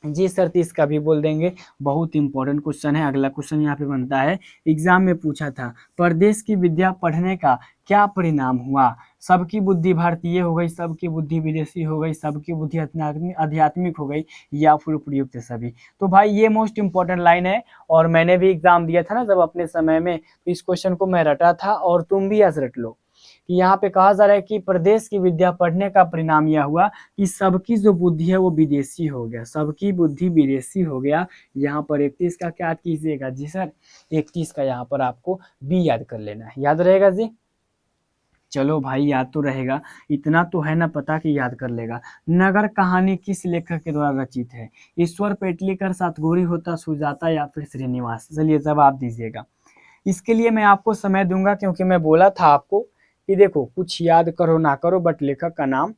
जी सर 30 का भी बोल देंगे। बहुत इंपॉर्टेंट क्वेश्चन है। अगला क्वेश्चन यहाँ पे बनता है, एग्जाम में पूछा था, परदेश की विद्या पढ़ने का क्या परिणाम हुआ। सबकी बुद्धि भारतीय हो गई, सबकी बुद्धि विदेशी हो गई, सबकी बुद्धि आध्यात्मिक हो गई, या फिर उपयुक्त सभी। तो भाई ये मोस्ट इंपॉर्टेंट लाइन है, और मैंने भी एग्जाम दिया था ना जब अपने समय में, तो इस क्वेश्चन को मैं रटा था और तुम भी आज रट लो। कि यहाँ पे कहा जा रहा है कि प्रदेश की विद्या पढ़ने का परिणाम यह हुआ कि सबकी जो बुद्धि है वो विदेशी हो गया, सबकी बुद्धि विदेशी हो गया। यहाँ पर 31 का क्या याद कीजिएगा जी सर, 31 का यहाँ पर आपको बी याद कर लेना है, याद रहेगा जी। चलो भाई याद तो रहेगा, इतना तो है ना पता कि याद कर लेगा। नगर कहानी किस लेखक के द्वारा रचित है, ईश्वर पेटलीकर, सतगुरु होता, सुजाता या फिर श्रीनिवास। चलिए जवाब दीजिएगा। इसके लिए मैं आपको समय दूंगा, क्योंकि मैं बोला था आपको कि देखो कुछ याद करो ना करो, बट लेखक का नाम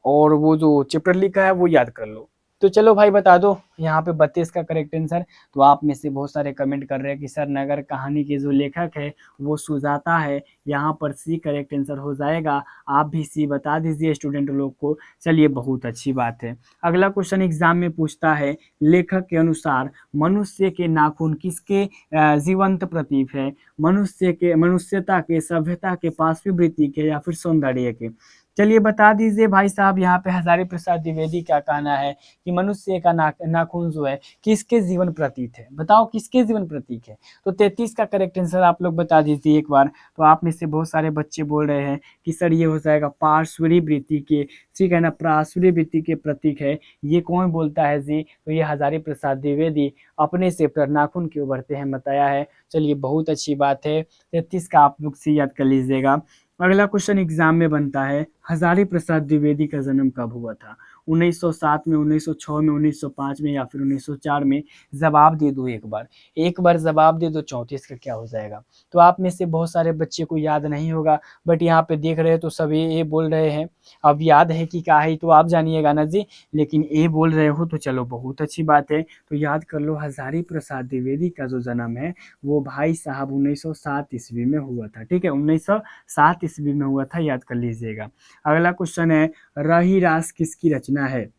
और वो जो चैप्टर लिखा है वो याद कर लो। तो चलो भाई बता दो यहाँ पे 32 का करेक्ट आंसर। तो आप में से बहुत सारे कमेंट कर रहे हैं कि सर नगर कहानी के जो लेखक है वो सुजाता है, यहाँ पर सी करेक्ट आंसर हो जाएगा। आप भी सी बता दीजिए स्टूडेंट लोग को। चलिए बहुत अच्छी बात है। अगला क्वेश्चन एग्जाम में पूछता है, लेखक के अनुसार मनुष्य के नाखून किसके जीवंत प्रतीक है, मनुष्यता के, सभ्यता के, पार्श्व वृत्ति के या फिर सौंदर्य के। चलिए बता दीजिए भाई साहब। यहाँ पे हजारी प्रसाद द्विवेदी का कहना है कि मनुष्य का नाखून जो है किसके जीवन प्रतीक है, बताओ किसके जीवन प्रतीक है। तो 33 का करेक्ट आंसर आप लोग बता दीजिए एक बार। तो आप में से बहुत सारे बच्चे बोल रहे हैं कि सर ये हो जाएगा पार्श्वी वृत्ति के, ठीक है ना, पार्श्वी वृत्ति के प्रतीक है। ये कौन बोलता है जी, तो ये हजारी प्रसाद द्विवेदी अपने से नाखून क्यों बढ़ते हैं बताया है। चलिए बहुत अच्छी बात है। 33 का आप लोग से याद कर लीजिएगा। अगला क्वेश्चन एग्जाम में बनता है, हजारी प्रसाद द्विवेदी का जन्म कब हुआ था? 1907 में, 1906 में, 1905 में या फिर 1904 में? जवाब दे दो एक बार जवाब दे दो। 34 का क्या हो जाएगा? तो आप में से बहुत सारे बच्चे को याद नहीं होगा, बट यहाँ पे देख रहे हो तो सब ये बोल रहे हैं। अब याद है कि क्या है तो आप जानिएगा ना जी, लेकिन ये बोल रहे हो तो चलो बहुत अच्छी बात है। तो याद कर लो, हजारी प्रसाद द्विवेदी का जो जन्म है वो भाई साहब 1907 ईस्वी में हुआ था। ठीक है, 1907 ईस्वी में हुआ था, याद कर लीजिएगा। अगला क्वेश्चन है, रहीरास किसकी रचना है?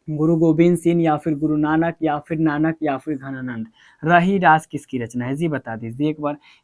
गुरु गोविंद सिंह या फिर गुरु नानक या फिर नानक या फिर घनानंद? रहीरास किसकी रचना है जी, बता दीजिए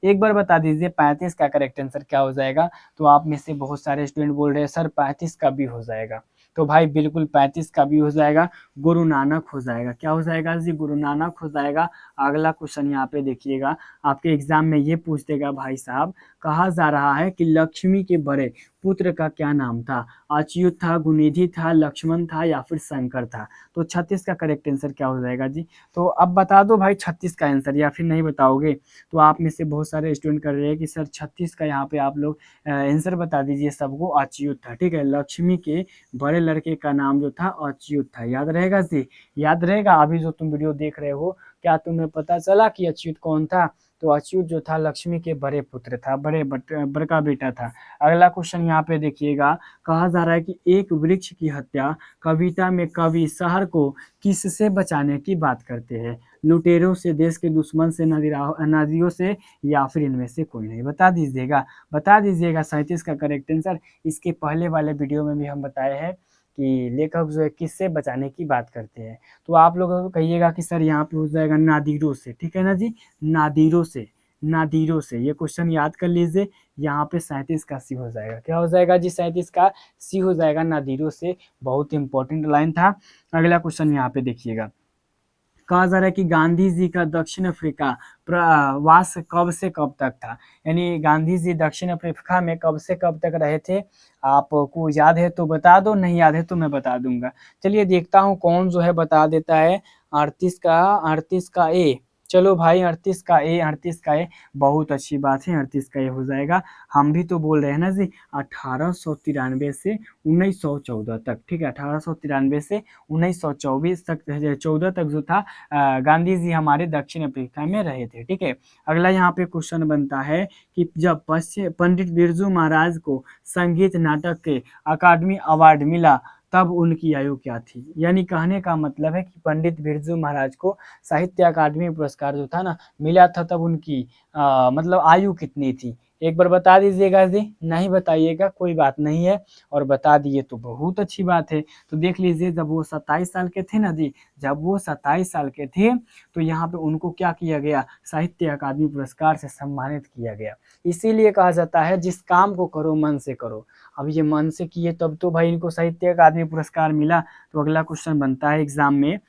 एक बार बता दीजिए। 35 का करेक्ट आंसर क्या हो जाएगा? तो आप में से बहुत सारे स्टूडेंट बोल रहे हैं सर 35 का भी हो जाएगा। तो भाई बिल्कुल 35 का भी हो जाएगा, गुरु नानक हो जाएगा। क्या हो जाएगा जी? गुरु नानक हो जाएगा। अगला क्वेश्चन यहाँ पे देखिएगा, आपके एग्जाम में ये पूछ देगा भाई साहब, कहा जा रहा है कि लक्ष्मी के बड़े पुत्र का क्या नाम था? अच्युत था, गुनिधि था, लक्ष्मण था या फिर शंकर था? तो 36 का करेक्ट आंसर क्या हो जाएगा जी? तो अब बता दो भाई 36 का आंसर, या फिर नहीं बताओगे? तो आप में से बहुत सारे स्टूडेंट कर रहे हैं कि सर 36 का यहाँ पे आप लोग आंसर बता दीजिए सबको। अच्युत था। ठीक है, लक्ष्मी के बड़े लड़के का नाम जो था अच्युत था। याद रहेगा जी? याद रहेगा? अभी जो तुम वीडियो देख रहे हो, क्या तुम्हें पता चला कि अच्युत कौन था? तो अच्युत जो था लक्ष्मी के बड़े पुत्र था, बड़का बेटा था। अगला क्वेश्चन यहाँ पे देखिएगा, कहा जा रहा है कि एक वृक्ष की हत्या कविता में कवि शहर को किससे बचाने की बात करते हैं? लुटेरों से, देश के दुश्मन से, नदियों से या फिर इनमें से कोई नहीं? बता दीजिएगा, बता दीजिएगा। 37 का करेक्ट आंसर। इसके पहले वाले वीडियो में भी हम बताए हैं कि लेखक जो है किससे बचाने की बात करते हैं। तो आप लोग कहिएगा कि सर यहाँ पे हो जाएगा नादिरों से। ठीक है ना जी? नादिरों से, नादिरों से। ये क्वेश्चन याद कर लीजिए। यहाँ पे 37 का सी हो जाएगा। क्या हो जाएगा जी? 37 का सी हो जाएगा, नादिरों से। बहुत इंपॉर्टेंट लाइन था। अगला क्वेश्चन यहाँ पे देखिएगा, कहा जा रहा है कि गांधी जी का दक्षिण अफ्रीका प्रवास कब से कब तक था? यानी गांधी जी दक्षिण अफ्रीका में कब से कब तक रहे थे? आपको याद है तो बता दो, नहीं याद है तो मैं बता दूंगा। चलिए देखता हूँ कौन जो है बता देता है। 38 का ए। चलो भाई 38 का ए, बहुत अच्छी बात है, 38 का ए हो जाएगा। हम भी तो बोल रहे हैं ना जी, 1893 से 1914 तक। ठीक है, 1893 से 1924 तक, 14 तक जो था गांधी जी हमारे दक्षिण अफ्रीका में रहे थे। ठीक है, अगला यहाँ पे क्वेश्चन बनता है कि जब पंडित बिरजू महाराज को संगीत नाटक के अकादमी अवार्ड मिला तब उनकी आयु क्या थी? यानी कहने का मतलब है कि पंडित बिरजू महाराज को साहित्य अकादमी पुरस्कार जो था ना मिला था, तब उनकी मतलब आयु कितनी थी? एक बार बता दीजिएगा जी। नहीं बताइएगा कोई बात नहीं है, और बता दिए तो बहुत अच्छी बात है। तो देख लीजिए, जब वो 27 साल के थे ना जी, जब वो 27 साल के थे तो यहाँ पे उनको क्या किया गया? साहित्य अकादमी पुरस्कार से सम्मानित किया गया। इसीलिए कहा जाता है जिस काम को करो मन से करो। अब ये मन से किए तब तो भाई इनको साहित्य अकादमी पुरस्कार मिला। तो अगला क्वेश्चन बनता है एग्जाम में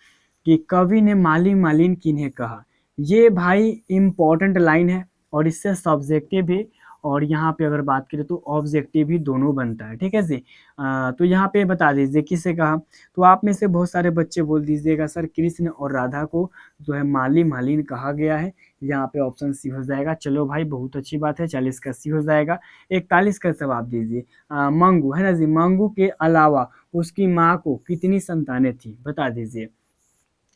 कि कवि ने माली मालिन किन्हें कहा? ये भाई इंपॉर्टेंट लाइन है और इससे सब्जेक्टिव भी और यहाँ पे अगर बात करें तो ऑब्जेक्टिव भी दोनों बनता है। ठीक है जी? तो यहाँ पे बता दीजिए किसे कहा? तो आप में से बहुत सारे बच्चे बोल दीजिएगा सर कृष्ण और राधा को जो है माली मालिन कहा गया है। यहाँ पे ऑप्शन सी हो जाएगा। चलो भाई बहुत अच्छी बात है, 40 का सी हो जाएगा। 41 का जवाब दीजिए। मंगू है ना जी, मंगू के अलावा उसकी माँ को कितनी संतानें थी? बता दीजिए।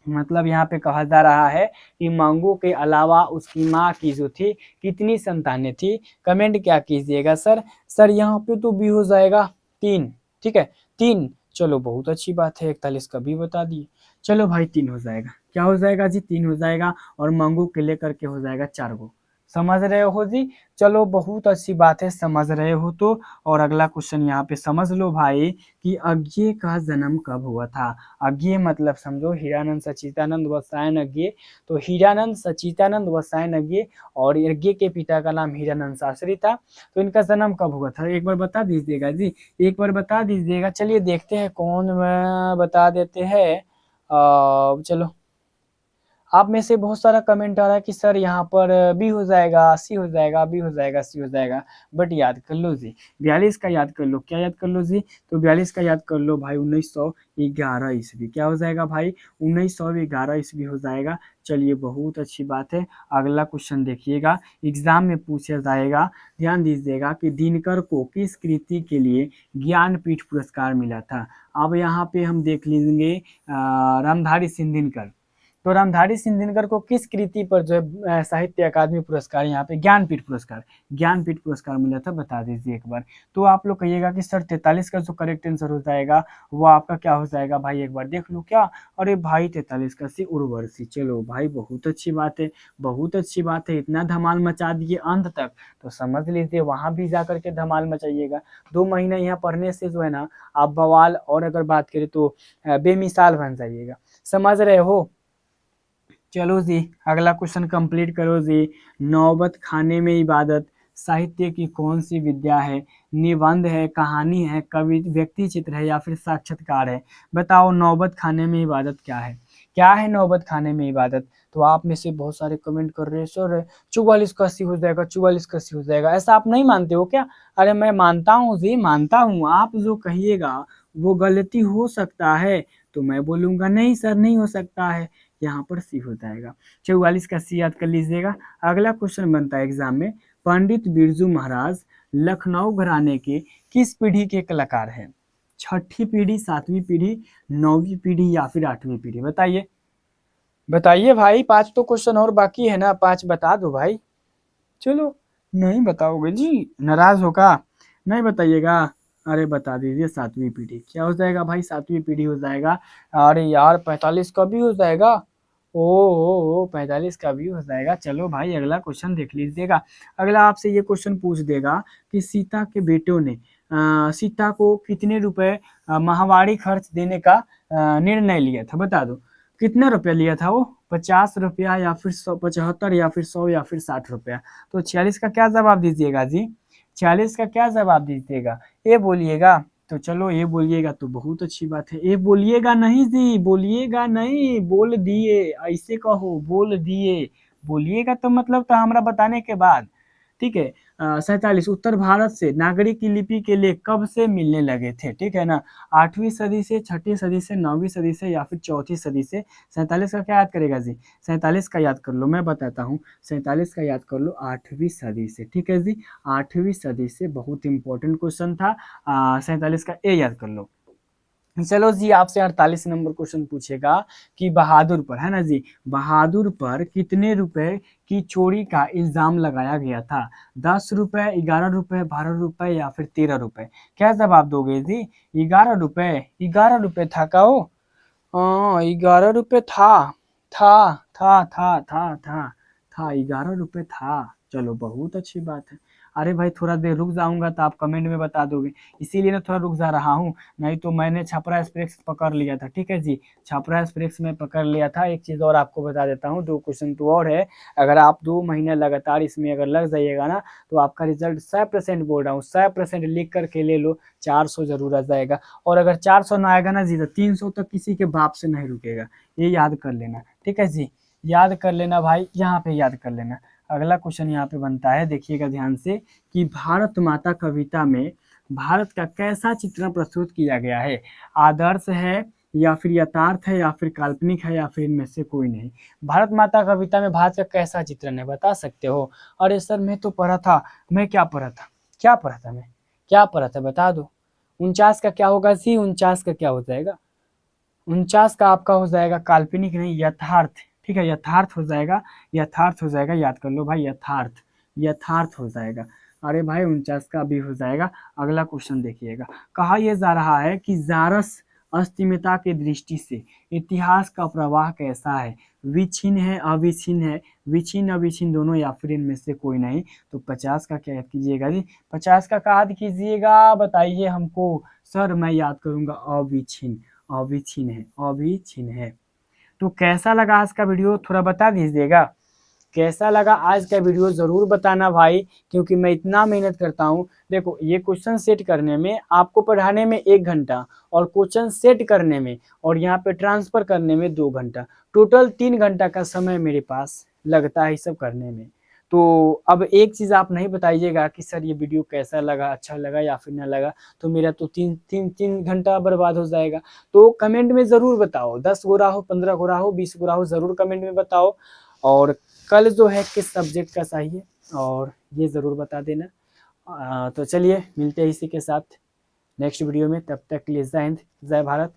मतलब यहाँ पे कहा जा रहा है कि मंगू के अलावा उसकी माँ की जो थी कितनी संतानें थी? कमेंट क्या कीजिएगा सर? सर यहाँ पे तो बी हो जाएगा 3। ठीक है, 3। चलो बहुत अच्छी बात है, 41 का भी बता दिए। चलो भाई 3 हो जाएगा। क्या हो जाएगा जी? 3 हो जाएगा, और मंगू के लेकर के हो जाएगा 4 गो। समझ रहे हो जी? चलो बहुत अच्छी बात है, समझ रहे हो तो। और अगला क्वेश्चन यहाँ पे समझ लो भाई कि अज्ञे का जन्म कब हुआ था? अज्ञे मतलब समझो हीरानंद सच्चिदानंद वसायन अज्ञे। तो हीरानंद सच्चिदानंद वसायन अज्ञे, और अज्ञे के पिता का नाम हीरानंद शास्त्री था। तो इनका जन्म कब हुआ था? एक बार बता दीजिएगा जी, एक बार बता दीजिएगा। चलिए देखते हैं कौन बता देते हैं। चलो आप में से बहुत सारा कमेंट आ रहा है कि सर यहाँ पर बी हो जाएगा, सी हो जाएगा, बी हो जाएगा, सी हो जाएगा, बट याद कर लो जी 42 का याद कर लो। क्या याद कर लो जी? तो 42 का याद कर लो भाई 1911 ईस्वी। क्या हो जाएगा भाई? 1911 ईस्वी हो जाएगा। चलिए बहुत अच्छी बात है। अगला क्वेश्चन देखिएगा, एग्जाम में पूछा जाएगा, ध्यान दीजिएगा कि दिनकर को किस कृति के लिए ज्ञानपीठ पुरस्कार मिला था। अब यहाँ पे हम देख लेंगे रामधारी सिंह दिनकर। तो रामधारी सिंह दिनकर को किस कृति पर जो है साहित्य अकादमी पुरस्कार, यहाँ पे ज्ञानपीठ पुरस्कार मिला था, बता दीजिए एक बार। तो आप लोग कहिएगा कि सर 43 का जो करेक्ट आंसर हो जाएगा वो आपका क्या हो जाएगा भाई, एक बार देख लो क्या। अरे भाई 43 का सी उर्वशी। चलो भाई बहुत अच्छी बात है, बहुत अच्छी बात है। इतना धमाल मचा दिए अंत तक, तो समझ लीजिए वहां भी जाकर के धमाल मचाइएगा। 2 महीना यहाँ पढ़ने से जो है ना आप बवाल, और अगर बात करें तो बेमिसाल बन जाइएगा। समझ रहे हो? चलो जी अगला क्वेश्चन कंप्लीट करो जी। नौबत खाने में इबादत साहित्य की कौन सी विद्या है? निबंध है, कहानी है, कवि व्यक्ति चित्र है, या फिर साक्षात्कार है? बताओ नौबत खाने में इबादत क्या है? क्या है नौबत खाने में इबादत? तो आप में से बहुत सारे कमेंट कर रहे हैं सर 44 का सी हो जाएगा, 44 का सी हो जाएगा। ऐसा आप नहीं मानते हो क्या? अरे मैं मानता हूँ जी, मानता हूँ। आप जो कहिएगा वो गलती हो सकता है, तो मैं बोलूंगा नहीं सर नहीं हो सकता है, यहाँ पर सी हो जाएगा। 44 का सी याद कर लीजिएगा। अगला क्वेश्चन बनता है एग्जाम में, पंडित बिरजू महाराज लखनऊ घराने के किस पीढ़ी के कलाकार हैं? छठी पीढ़ी, सातवीं पीढ़ी, नौवीं पीढ़ी, या फिर आठवीं पीढ़ी? बताइए बताइए भाई। 5 तो क्वेश्चन और बाकी है ना, 5 बता दो भाई। चलो नहीं बताओगे जी, नाराज होगा, नहीं बताइएगा। अरे बता दीजिए सातवीं पीढ़ी। क्या हो जाएगा भाई? सातवीं पीढ़ी हो जाएगा। अरे यार 45 का भी हो जाएगा। ओ 45 का भी हो जाएगा। चलो भाई अगला क्वेश्चन देख लीजिएगा। अगला आपसे ये क्वेश्चन पूछ देगा कि सीता के बेटों ने सीता को कितने रुपए माहवारी खर्च देने का निर्णय लिया था? बता दो कितना रुपया लिया था वो? 50 रुपया, या फिर 175, या फिर 100, या फिर 60 रुपया? तो 46 का क्या जवाब दीजिएगा जी? 46 का क्या जवाब दीजिएगा? ए बोलिएगा? तो चलो ये बोलिएगा तो बहुत अच्छी बात है। ये बोलिएगा नहीं जी, बोलिएगा नहीं, बोल दिए ऐसे कहो, बोल दिए। बोलिएगा तो मतलब तो हमारा बताने के बाद। ठीक है। 47 उत्तर भारत से नागरिक की लिपि के लिए कब से मिलने लगे थे? ठीक है ना, 8वीं सदी से, 6ठी सदी से, 9वीं सदी से, या फिर 4थी सदी से? 47 का क्या याद करेगा जी? 47 का याद कर लो, मैं बताता हूँ। 47 का याद कर लो 8वीं सदी से। ठीक है जी, 8वीं सदी से। बहुत इंपॉर्टेंट क्वेश्चन था। 47 का ए याद कर लो। चलो जी आपसे 48 नंबर क्वेश्चन पूछेगा कि बहादुर पर, है ना जी, बहादुर पर कितने रुपए की चोरी का इल्जाम लगाया गया था? 10 रुपए, 11 रुपए, 12 रुपए, या फिर 13 रुपए? क्या जवाब दोगे जी? 11 रुपए? 11 रुपए था का वो? हाँ 11 रुपए था। था था 11 रुपए था। चलो बहुत अच्छी बात है। अरे भाई थोड़ा देर रुक जाऊंगा तो आप कमेंट में बता दोगे, इसीलिए ना थोड़ा रुक जा रहा हूँ। नहीं तो मैंने छपरा एक्सप्रेस पकड़ लिया था। ठीक है जी, छपरा एक्सप्रेस में पकड़ लिया था। एक चीज और आपको बता देता हूँ, 2 क्वेश्चन तो और है। अगर आप 2 महीने लगातार इसमें अगर लग जाइएगा ना, तो आपका रिजल्ट 100% बोल रहा हूँ, 100% लिख करके ले लो, 400 जरूर आ जाएगा। और अगर 400 ना आएगा ना जी, तो 300 तक किसी के बाप से नहीं रुकेगा, ये याद कर लेना। ठीक है जी, याद कर लेना भाई, यहाँ पे याद कर लेना। अगला क्वेश्चन यहाँ पे बनता है, देखिएगा ध्यान से, कि भारत माता कविता में भारत का कैसा चित्रण प्रस्तुत किया गया है? आदर्श है, या फिर यथार्थ है, या फिर काल्पनिक है, या फिर इनमें से कोई नहीं? भारत माता कविता में भारत का कैसा चित्रण है, बता सकते हो? अरे सर मैं तो पढ़ा था। मैं क्या पढ़ा था? क्या पढ़ा था मैं? क्या पढ़ा था बता दो। 49 का क्या होगा जी? 49 का क्या हो जाएगा? 49 का आपका हो जाएगा काल्पनिक नहीं, यथार्थ। ठीक है, यथार्थ हो जाएगा, यथार्थ हो जाएगा। याद कर लो भाई, यथार्थ, यथार्थ हो जाएगा। अरे भाई 49 का भी हो जाएगा। अगला क्वेश्चन देखिएगा, कहा यह जा रहा है कि जारस अस्तिमता की दृष्टि से इतिहास का प्रवाह कैसा है? विच्छिन्न है, अविच्छिन्न है, विच्छिन्न अविच्छिन्न दोनों, या फिर इनमें से कोई नहीं? तो 50 का क्या याद कीजिएगा जी? 50 का कहा कीजिएगा, बताइए हमको। सर मैं याद करूंगा अविच्छिन्न, अविच्छिन्न है, अविच्छिन्न है। तो कैसा लगा आज का वीडियो थोड़ा बता दीजिएगा। कैसा लगा आज का वीडियो ज़रूर बताना भाई, क्योंकि मैं इतना मेहनत करता हूँ। देखो ये क्वेश्चन सेट करने में आपको पढ़ाने में 1 घंटा और क्वेश्चन सेट करने में और यहाँ पे ट्रांसफ़र करने में 2 घंटा, टोटल 3 घंटा का समय मेरे पास लगता है ये सब करने में। तो अब एक चीज़ आप नहीं बताइएगा कि सर ये वीडियो कैसा लगा, अच्छा लगा या फिर ना लगा, तो मेरा तो 3 घंटा बर्बाद हो जाएगा। तो कमेंट में ज़रूर बताओ, 10 गोरा हो, 15 गोरा हो, 20 गोरा हो, ज़रूर कमेंट में बताओ। और कल जो है किस सब्जेक्ट का चाहिए और ये ज़रूर बता देना। तो चलिए मिलते हैं इसी के साथ नेक्स्ट वीडियो में, तब तक के लिए जय हिंद, जय भारत।